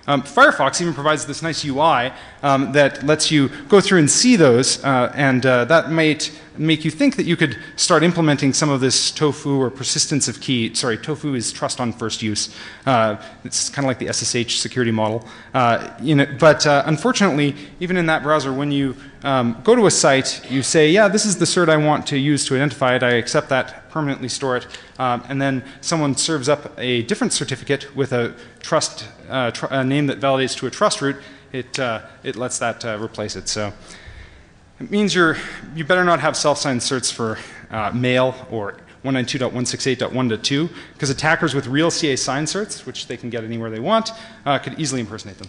Firefox even provides this nice UI that lets you go through and see those, and that might make you think that you could start implementing some of this tofu or persistence of key. Sorry, tofu is trust on first use. It's kind of like the SSH security model. But unfortunately, even in that browser, when you go to a site, you say, yeah, this is the cert I want to use to identify it. I accept that, permanently store it, and then someone serves up a different certificate with a trust a name that validates to a trust root. It lets that replace it. So it means you better not have self-signed certs for mail or 192.168.1.2, because attackers with real CA signed certs, which they can get anywhere they want, could easily impersonate them.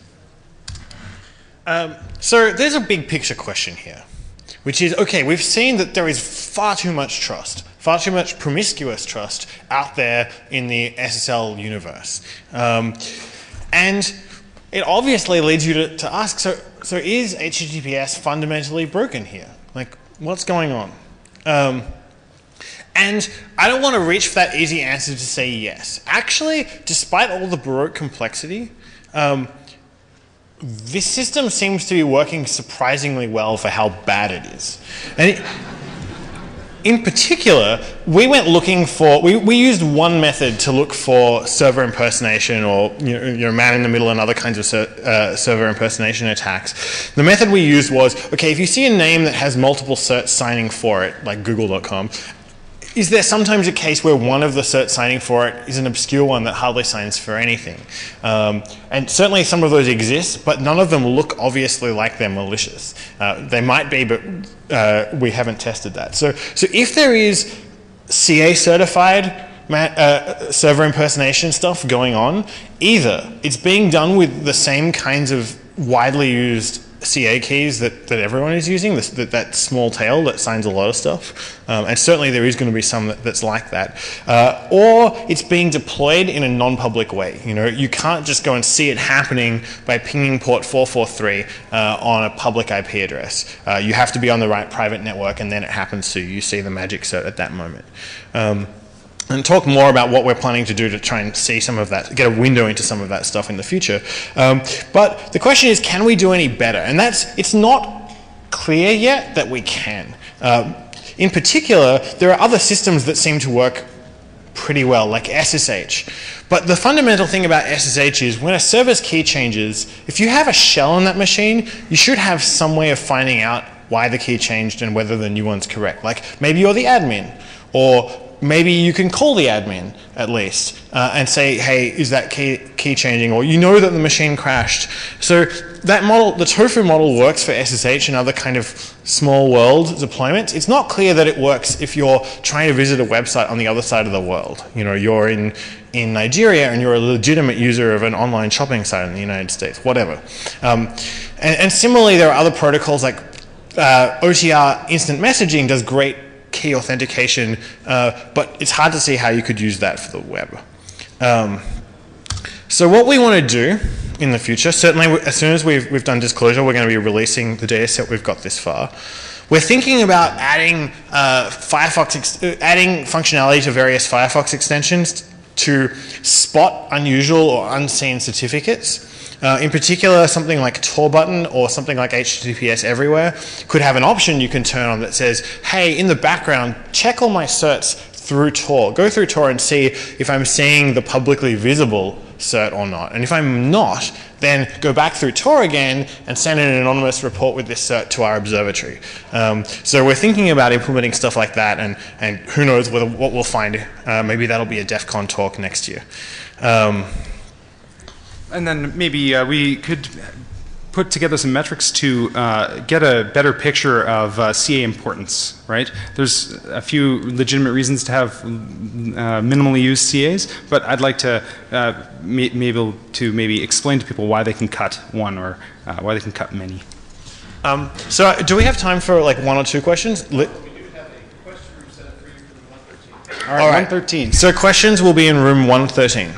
So there's a big picture question here, which is, okay, we've seen that there is far too much trust, far too much promiscuous trust out there in the SSL universe. And it obviously leads you to ask, so is HTTPS fundamentally broken here? Like, what's going on? And I don't want to reach for that easy answer to say yes. Actually, despite all the Baroque complexity, this system seems to be working surprisingly well for how bad it is. And in particular, we went looking for, we used one method to look for server impersonation or man in the middle and other kinds of server impersonation attacks. The method we used was, okay, if you see a name that has multiple certs signing for it, like google.com, is there sometimes a case where one of the certs signing for it is an obscure one that hardly signs for anything? And certainly some of those exist, but none of them look obviously like they're malicious. They might be, but we haven't tested that. So if there is CA certified server impersonation stuff going on, either it's being done with the same kinds of widely used CA keys that everyone is using, that small tail that signs a lot of stuff, and certainly there is going to be some that's like that, or it's being deployed in a non-public way. You can't just go and see it happening by pinging port 443 on a public IP address. You have to be on the right private network, and then it happens to you see the magic cert at that moment. And talk more about what we're planning to do to try and see some of that, get a window into some of that stuff in the future. But the question is, can we do any better? And it's not clear yet that we can. In particular, there are other systems that seem to work pretty well, like SSH. But the fundamental thing about SSH is when a server's key changes, if you have a shell on that machine, you should have some way of finding out why the key changed and whether the new one's correct. Like maybe you're the admin, or maybe you can call the admin at least and say, hey, is that key changing? Or you know that the machine crashed. So that model, the tofu model, works for SSH and other kind of small world deployments. It's not clear that it works if you're trying to visit a website on the other side of the world. You're in Nigeria and you're a legitimate user of an online shopping site in the United States, whatever. And similarly, there are other protocols like OTR instant messaging does great key authentication, but it's hard to see how you could use that for the web. So what we want to do in the future, certainly as soon as we've done disclosure, we're going to be releasing the data set we've got this far. We're thinking about adding adding functionality to various Firefox extensions to spot unusual or unseen certificates. In particular, something like Tor button or something like HTTPS everywhere could have an option you can turn on that says, hey, in the background, check all my certs through Tor. Go through Tor and see if I'm seeing the publicly visible cert or not. And if I'm not, then go back through Tor again and send in an anonymous report with this cert to our observatory. So we're thinking about implementing stuff like that, and who knows what we'll find. Maybe that'll be a DEFCON talk next year. And then maybe we could put together some metrics to get a better picture of CA importance, right? There's a few legitimate reasons to have minimally used CAs, but I'd like to maybe explain to people why they can cut one or why they can cut many. So do we have time for like one or two questions? We do have a question room set up for you for room 113. All right, 113. So questions will be in room 113.